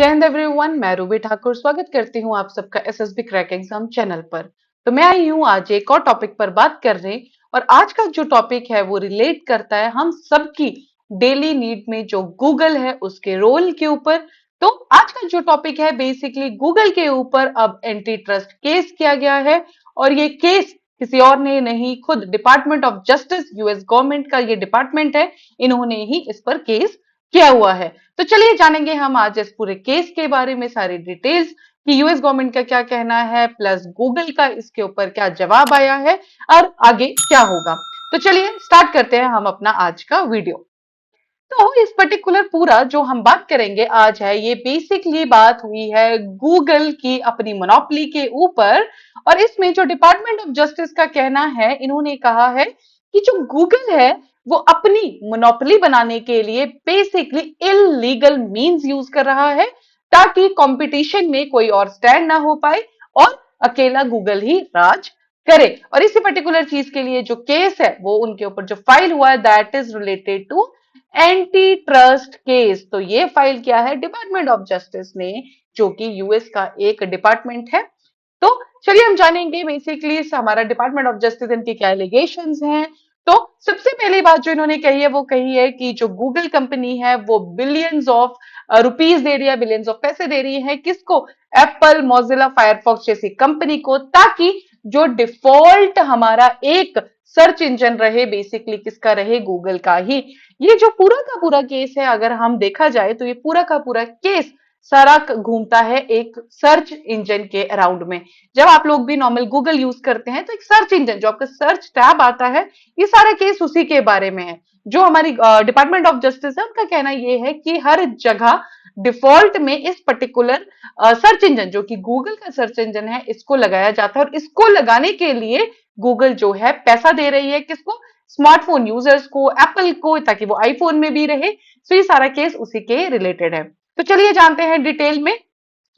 जय हिंद एवरीवन, मैं रूबी ठाकुर स्वागत करती हूँ आप सबका एसएसबी क्रैक एग्जाम चैनल पर। तो मैं आई हूँ आज एक और टॉपिक पर बात करने। और आज का जो टॉपिक है वो रिलेट करता है हम सबकी डेली नीड में जो गूगल है उसके रोल के ऊपर। तो आज का जो टॉपिक है बेसिकली गूगल के ऊपर अब एंटी ट्रस्ट केस किया गया है। और ये केस किसी और ने नहीं, खुद department of justice, US government का ये डिपार्टमेंट है, इन्होंने ही इस पर केस किया हुआ है। तो चलिए जानेंगे हम आज इस पूरे केस के बारे में सारी डिटेल्स कि यूएस गवर्नमेंट का क्या कहना है, प्लस गूगल का इसके ऊपर क्या जवाब आया है और आगे क्या होगा। तो चलिए स्टार्ट करते हैं हम अपना आज का वीडियो। तो इस पर्टिकुलर पूरा जो हम बात करेंगे आज है, ये बेसिकली बात हुई है गूगल की अपनी मोनोपोली के ऊपर। और इसमें जो डिपार्टमेंट ऑफ जस्टिस का कहना है, इन्होंने कहा है कि जो गूगल है वो अपनी मोनोपोली बनाने के लिए बेसिकली इलीगल मींस यूज कर रहा है ताकि कंपटीशन में कोई और स्टैंड ना हो पाए और अकेला गूगल ही राज करे। और इसी पर्टिकुलर चीज के लिए जो केस है वो उनके ऊपर जो फाइल हुआ है that is related to anti trust case. तो ये फाइल किया है डिपार्टमेंट ऑफ जस्टिस ने, जो कि यूएस का एक डिपार्टमेंट है। तो चलिए हम जानेंगे बेसिकली हमारा डिपार्टमेंट ऑफ जस्टिस इनके क्या एलिगेशंस हैं। तो सबसे पहली बात जो इन्होंने कही है वो कही है कि जो गूगल कंपनी है वो बिलियंस ऑफ रुपीज दे रही है, बिलियंस ऑफ पैसे दे रही है किसको? एप्पल, मोजिला, फायरफॉक्स जैसी कंपनी को, ताकि जो डिफॉल्ट हमारा एक सर्च इंजन रहे बेसिकली किसका रहे? गूगल का ही। ये जो पूरा का पूरा केस है, अगर हम देखा जाए तो ये पूरा का पूरा केस सारा घूमता है एक सर्च इंजन के अराउंड में। जब आप लोग भी नॉर्मल गूगल यूज करते हैं तो एक सर्च इंजन जो आपका सर्च टैब आता है, ये सारा केस उसी के बारे में है। जो हमारी डिपार्टमेंट ऑफ जस्टिस है उनका कहना ये है कि हर जगह डिफॉल्ट में इस पर्टिकुलर सर्च इंजन जो कि गूगल का सर्च इंजन है इसको लगाया जाता है। और इसको लगाने के लिए गूगल जो है पैसा दे रही है किसको? स्मार्टफोन यूजर्स को, एप्पल को, ताकि वो आईफोन में भी रहे। तो ये सारा केस उसी के रिलेटेड है। तो चलिए जानते हैं डिटेल में।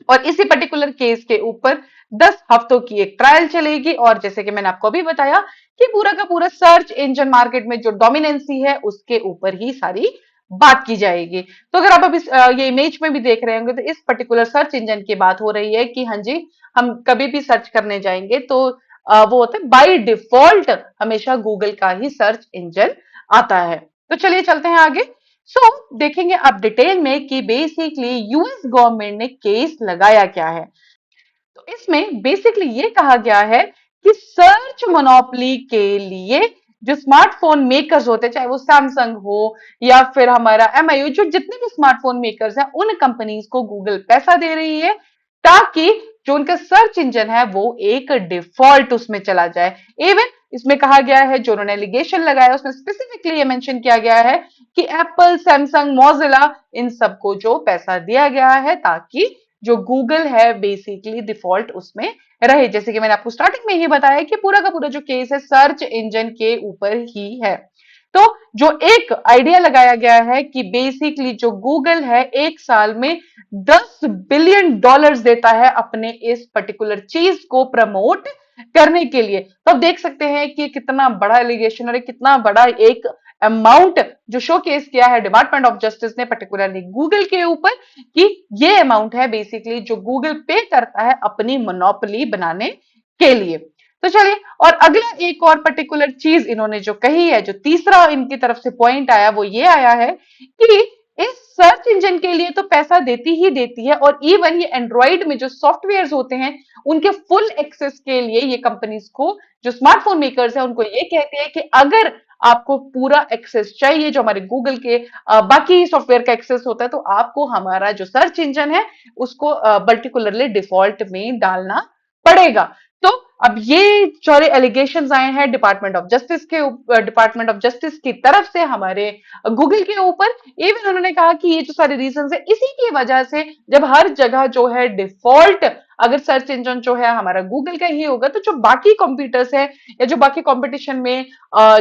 और इसी पर्टिकुलर केस के ऊपर 10 हफ्तों की एक ट्रायल चलेगी। और जैसे कि मैंने आपको अभी बताया कि पूरा का पूरा सर्च इंजन मार्केट में जो डोमिनेंसी है उसके ऊपर ही सारी बात की जाएगी। तो अगर आप अभी ये इमेज में भी देख रहे होंगे तो इस पर्टिकुलर सर्च इंजन की बात हो रही है कि हाँ जी, हम कभी भी सर्च करने जाएंगे तो वो होता है बाय डिफॉल्ट हमेशा गूगल का ही सर्च इंजन आता है। तो चलिए चलते हैं आगे। देखेंगे अब डिटेल में कि बेसिकली यूएस गवर्नमेंट ने केस लगाया क्या है। तो इसमें बेसिकली ये कहा गया है कि सर्च मोनोपोली के लिए जो स्मार्टफोन मेकर्स होते हैं, चाहे वो सैमसंग हो या फिर हमारा एमआई, जो जितने भी स्मार्टफोन मेकर्स हैं उन कंपनीज को गूगल पैसा दे रही है ताकि जो उनका सर्च इंजन है वो एक डिफॉल्ट उसमें चला जाए। इवन इसमें कहा गया है, जो उन्होंने एलिगेशन लगाया उसमें स्पेसिफिकली ये मेंशन किया गया है कि एप्पल, सैमसंग, मोजिला, इन सबको जो पैसा दिया गया है ताकि जो गूगल है बेसिकली डिफॉल्ट उसमें रहे। जैसे कि मैंने आपको स्टार्टिंग में ही बताया कि पूरा का पूरा जो केस है सर्च इंजन के ऊपर ही है। तो जो एक आइडिया लगाया गया है कि बेसिकली जो गूगल है एक साल में $10 बिलियन देता है अपने इस पर्टिकुलर चीज को प्रमोट करने के लिए। तो आप देख सकते हैं कि कितना बड़ा एलिगेशन और कितना बड़ा एक अमाउंट जो शोकेस किया है डिपार्टमेंट ऑफ जस्टिस ने पर्टिकुलरली गूगल के ऊपर, कि ये अमाउंट है बेसिकली जो गूगल पे करता है अपनी मोनोपोली बनाने के लिए। तो चलिए, और अगला एक और पर्टिकुलर चीज इन्होंने जो कही है, जो तीसरा इनकी तरफ से पॉइंट आया वो ये आया है कि इस सर्च इंजन के लिए तो पैसा देती ही देती है, और इवन ये एंड्रॉइड में जो सॉफ्टवेयर होते हैं उनके फुल एक्सेस के लिए ये कंपनीज को, जो स्मार्टफोन मेकर्स है उनको ये कहते हैं कि अगर आपको पूरा एक्सेस चाहिए जो हमारे गूगल के बाकी सॉफ्टवेयर का एक्सेस होता है, तो आपको हमारा जो सर्च इंजन है उसको पर्टिकुलरली डिफॉल्ट में डालना पड़ेगा। तो अब ये सारे एलिगेशंस आए हैं डिपार्टमेंट ऑफ जस्टिस की तरफ से हमारे गूगल के ऊपर। इवन उन्होंने कहा कि ये जो सारे रीजन है इसी की वजह से जब हर जगह जो है डिफॉल्ट अगर सर्च इंजन जो है हमारा गूगल का ही होगा, तो जो बाकी कंप्यूटर्स है या जो बाकी कंपटीशन में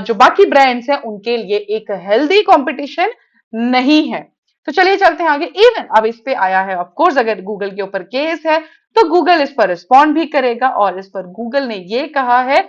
जो बाकी ब्रांड्स हैं उनके लिए एक हेल्दी कंपटीशन नहीं है। तो चलिए चलते हैं आगे। इवन अब इस पे आया है ऑफ कोर्स, अगर गूगल के ऊपर केस है तो गूगल इस पर रिस्पॉन्ड भी करेगा। और इस पर गूगल ने ये कहा है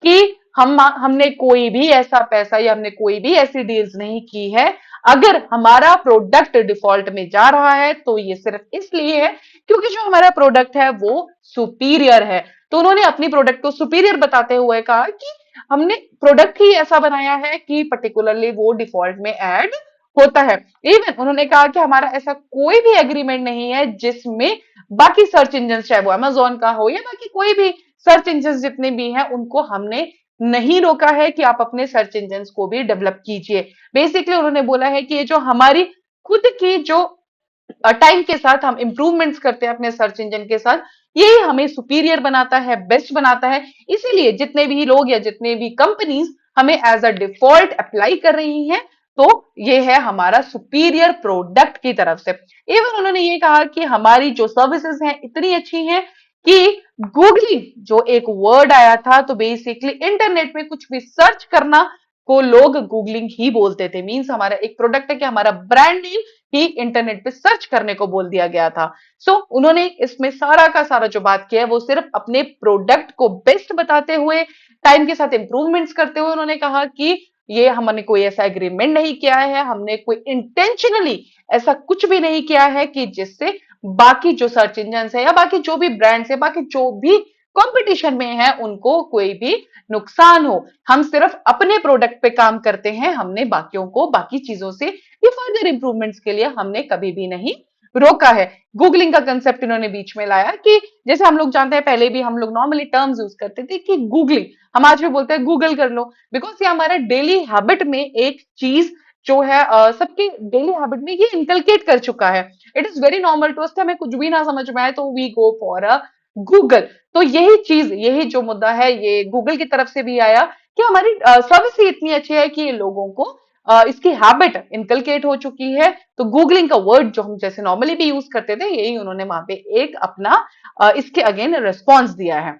कि हमने कोई भी ऐसा पैसा या हमने कोई भी ऐसी डील्स नहीं की है। अगर हमारा प्रोडक्ट डिफॉल्ट में जा रहा है तो ये सिर्फ इसलिए है क्योंकि जो हमारा प्रोडक्ट है वो सुपीरियर है। तो उन्होंने अपनी प्रोडक्ट को सुपीरियर बताते हुए कहा कि हमने प्रोडक्ट ही ऐसा बनाया है कि पर्टिकुलरली वो डिफॉल्ट में ऐड होता है। इवन उन्होंने कहा कि हमारा ऐसा कोई भी एग्रीमेंट नहीं है जिसमें बाकी सर्च इंजन, चाहे वो अमेजोन का हो या बाकी कोई भी सर्च इंजन जितने भी हैं, उनको हमने नहीं रोका है कि आप अपने सर्च इंजन को भी डेवलप कीजिए। बेसिकली उन्होंने बोला है कि ये जो हमारी खुद की जो टाइम के साथ हम इंप्रूवमेंट्स करते हैं अपने सर्च इंजन के साथ, यही हमें सुपीरियर बनाता है, बेस्ट बनाता है। इसीलिए जितने भी लोग या जितने भी कंपनीज हमें एज अ डिफॉल्ट अप्लाई कर रही हैं, तो ये है हमारा सुपीरियर प्रोडक्ट की तरफ से। इवन उन्होंने ये कहा कि हमारी जो सर्विसेज हैं इतनी अच्छी हैं कि गूगलिंग जो एक वर्ड आया था, तो बेसिकली इंटरनेट में कुछ भी सर्च करना को लोग गूगलिंग ही बोलते थे। मींस हमारा एक प्रोडक्ट है कि हमारा ब्रांड नेम ही इंटरनेट पे सर्च करने को बोल दिया गया था। सो उन्होंने इसमें सारा का सारा जो बात किया है वो सिर्फ अपने प्रोडक्ट को बेस्ट बताते हुए, टाइम के साथ इंप्रूवमेंट्स करते हुए उन्होंने कहा कि ये हमने कोई ऐसा एग्रीमेंट नहीं किया है, हमने कोई इंटेंशनली ऐसा कुछ भी नहीं किया है कि जिससे बाकी जो सर्च इंजन है या बाकी जो भी ब्रांड्स है, बाकी जो भी कंपटीशन में है, उनको कोई भी नुकसान हो। हम सिर्फ अपने प्रोडक्ट पे काम करते हैं, हमने बाकियों को बाकी चीजों से ये फर्दर इंप्रूवमेंट्स के लिए हमने कभी भी नहीं रोका है। गूगलिंग का कंसेप्ट इन्होंने बीच में लाया कि जैसे हम लोग जानते हैं, पहले भी हम लोग नॉर्मली टर्म्स यूज करते थे कि गूगलिंग, हम आज भी बोलते हैं गूगल कर लो, बिकॉज ये हमारे डेली हैबिट में एक चीज जो है सबके डेली हैबिट में ये इनकलकेट कर चुका है। It is very normal to us, हमें कुछ भी ना समझ में आए तो we go for a Google. तो यही चीज, यही जो मुद्दा है ये गूगल की तरफ से भी आया कि हमारी सर्विस ही इतनी अच्छी है कि ये लोगों को इसकी हैबिट इनकलकेट हो चुकी है। तो गूगलिंग का वर्ड जो हम जैसे नॉर्मली भी यूज करते थे, यही उन्होंने वहां पे एक अपना इसके अगेन रिस्पॉन्स दिया है।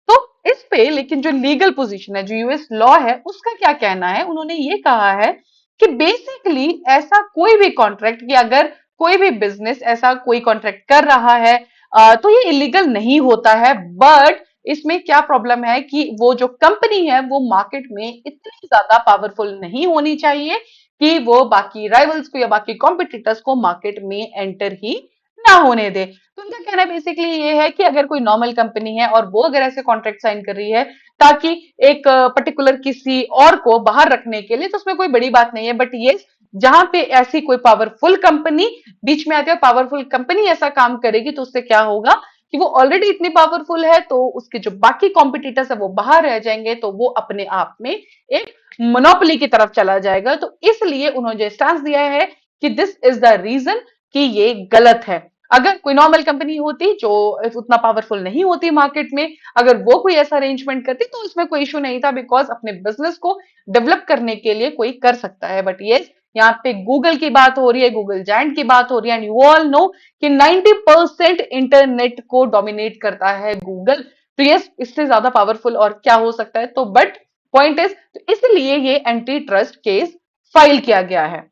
तो इस पे लेकिन जो लीगल पोजीशन है, जो यूएस लॉ है, उसका क्या कहना है? उन्होंने ये कहा है कि बेसिकली ऐसा कोई भी कॉन्ट्रैक्ट, कि अगर कोई भी बिजनेस ऐसा कोई कॉन्ट्रैक्ट कर रहा है तो ये इलीगल नहीं होता है। बट इसमें क्या प्रॉब्लम है कि वो जो कंपनी है वो मार्केट में इतनी ज्यादा पावरफुल नहीं होनी चाहिए कि वो बाकी राइवल्स को या बाकी कॉम्पिटिटर्स को मार्केट में एंटर ही ना होने दे। तो उनका कहना बेसिकली ये है कि अगर कोई नॉर्मल कंपनी है और वो अगर ऐसे कॉन्ट्रैक्ट साइन कर रही है ताकि एक पर्टिकुलर किसी और को बाहर रखने के लिए, तो उसमें कोई बड़ी बात नहीं है। बट ये जहां पे ऐसी कोई पावरफुल कंपनी बीच में आती है और पावरफुल कंपनी ऐसा काम करेगी, तो उससे क्या होगा कि वो ऑलरेडी इतनी पावरफुल है, तो उसके जो बाकी कॉम्पिटिटर्स है वो बाहर रह जाएंगे, तो वो अपने आप में एक मोनोपोली की तरफ चला जाएगा। तो इसलिए उन्होंने स्टांस दिया है कि दिस इज द रीजन कि ये गलत है। अगर कोई नॉर्मल कंपनी होती जो उतना पावरफुल नहीं होती मार्केट में, अगर वो कोई ऐसा अरेंजमेंट करती तो उसमें कोई इशू नहीं था, बिकॉज अपने बिजनेस को डेवलप करने के लिए कोई कर सकता है। बट ये यहाँ पे गूगल की बात हो रही है, गूगल जायंट की बात हो रही है, एंड यू ऑल नो कि 90% इंटरनेट को डोमिनेट करता है गूगल। तो यस, इससे ज्यादा पावरफुल और क्या हो सकता है? तो बट पॉइंट इज, तो इसलिए ये एंटी ट्रस्ट केस फाइल किया गया है।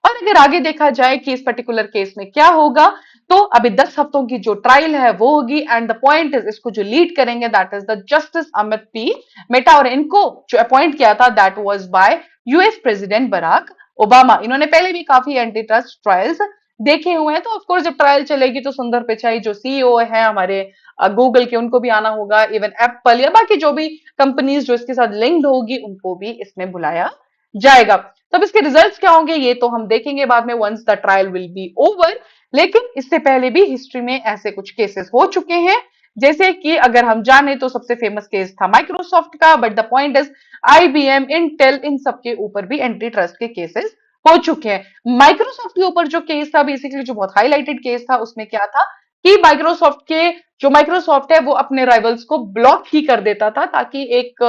और अगर आगे देखा जाए कि इस पर्टिकुलर केस में क्या होगा, तो अभी 10 हफ्तों की जो ट्रायल है वो होगी। एंड द पॉइंट इज, इसको जो लीड करेंगे that is the justice Amit P Mehta, और इनको जो अपॉइंट किया था that was by US president Barack Obama. इन्होंने पहले भी काफी एंटी ट्रस्ट ट्रायल्स देखे हुए हैं। तो ऑफकोर्स जब ट्रायल चलेगी तो सुंदर पिचाई जो सीईओ है हमारे गूगल के, उनको भी आना होगा। इवन एप्पल या बाकी जो भी कंपनीज जो इसके साथ लिंक्ड होगी उनको भी इसमें बुलाया जाएगा। तब इसके रिजल्ट्स क्या होंगे ये तो हम देखेंगे बाद में, once the trial will be over. लेकिन इससे पहले भी हिस्ट्री में ऐसे कुछ केसेस हो चुके हैं। जैसे कि अगर हम जाने तो सबसे फेमस केस था माइक्रोसॉफ्ट का। But the point is, IBM, Intel, इन सब के ऊपर भी एंटी ट्रस्ट के केसेस हो चुके हैं। माइक्रोसॉफ्ट के ऊपर जो केस था, बेसिकली जो बहुत हाईलाइटेड केस था, उसमें क्या था कि माइक्रोसॉफ्ट है वो अपने राइवल्स को ब्लॉक ही कर देता था, ताकि एक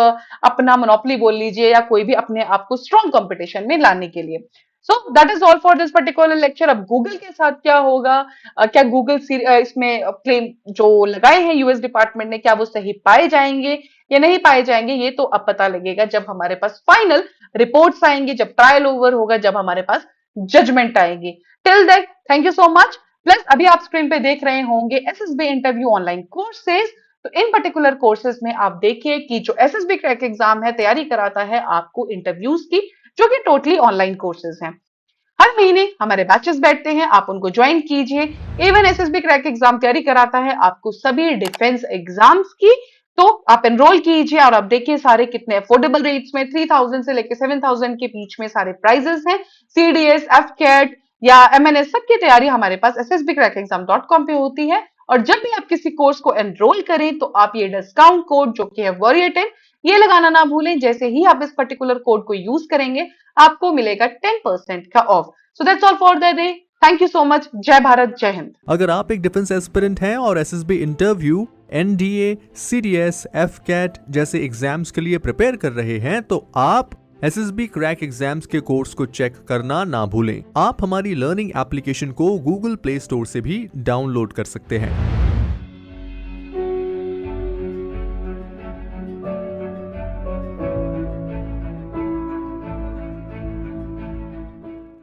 अपना मोनोपोली बोल लीजिए या कोई भी अपने आप को स्ट्रॉन्ग कंपटीशन में लाने के लिए। So that is all for this particular lecture. अब गूगल के साथ क्या होगा, क्या गूगल इसमें क्लेम जो लगाए हैं यूएस डिपार्टमेंट ने, क्या वो सही पाए जाएंगे या नहीं पाए जाएंगे, ये तो अब पता लगेगा जब हमारे पास फाइनल रिपोर्ट्स आएंगी, जब ट्रायल ओवर होगा, जब हमारे पास जजमेंट आएगी। Till that, thank you so much. Plus अभी आप स्क्रीन पे देख रहे होंगे एसएसबी इंटरव्यू ऑनलाइन कोर्सेज। तो इन पर्टिकुलर कोर्सेज में आप देखिए कि जो एसएसबी क्रैक एग्जाम है तैयारी कराता है आपको इंटरव्यूज की जो कि टोटली ऑनलाइन कोर्सेज हैं। हर महीने हमारे बैचेस बैठते हैं, आप उनको ज्वाइन कीजिए। इवन एसएसबी क्रैक एग्जाम तैयारी कराता है आपको सभी डिफेंस एग्जाम्स की। तो आप एनरोल कीजिए और आप देखिए सारे कितने अफोर्डेबल रेट्स में 3000 से लेकर 7000 के बीच में सारे प्राइजेस हैं। सीडीएस, एफकेट या एमएनएस सबकी तैयारी हमारे पास ssbcrackexam.com पे होती है। और जब भी आप किसी कोर्स को एनरोल करें तो आप ये डिस्काउंट कोड जो कि है वॉरियर10 ये लगाना ना भूलें। जैसे ही आप इस पर्टिकुलर कोड को यूज करेंगे आपको मिलेगा 10% का of. So that's all for the day. Thank you so much. जय भारत, जय हिंद। अगर आप एक डिफेंस एस्पिरेंट हैं और एसएसबी इंटरव्यू, एनडीए, सीडीएस, एफकेट जैसे एग्जाम्स के लिए प्रिपेयर कर रहे हैं तो आप एसएसबी क्रैक एग्जाम्स के कोर्स को चेक करना ना भूलें। आप हमारी लर्निंग एप्लीकेशन को गूगल प्ले स्टोर से भी डाउनलोड कर सकते हैं।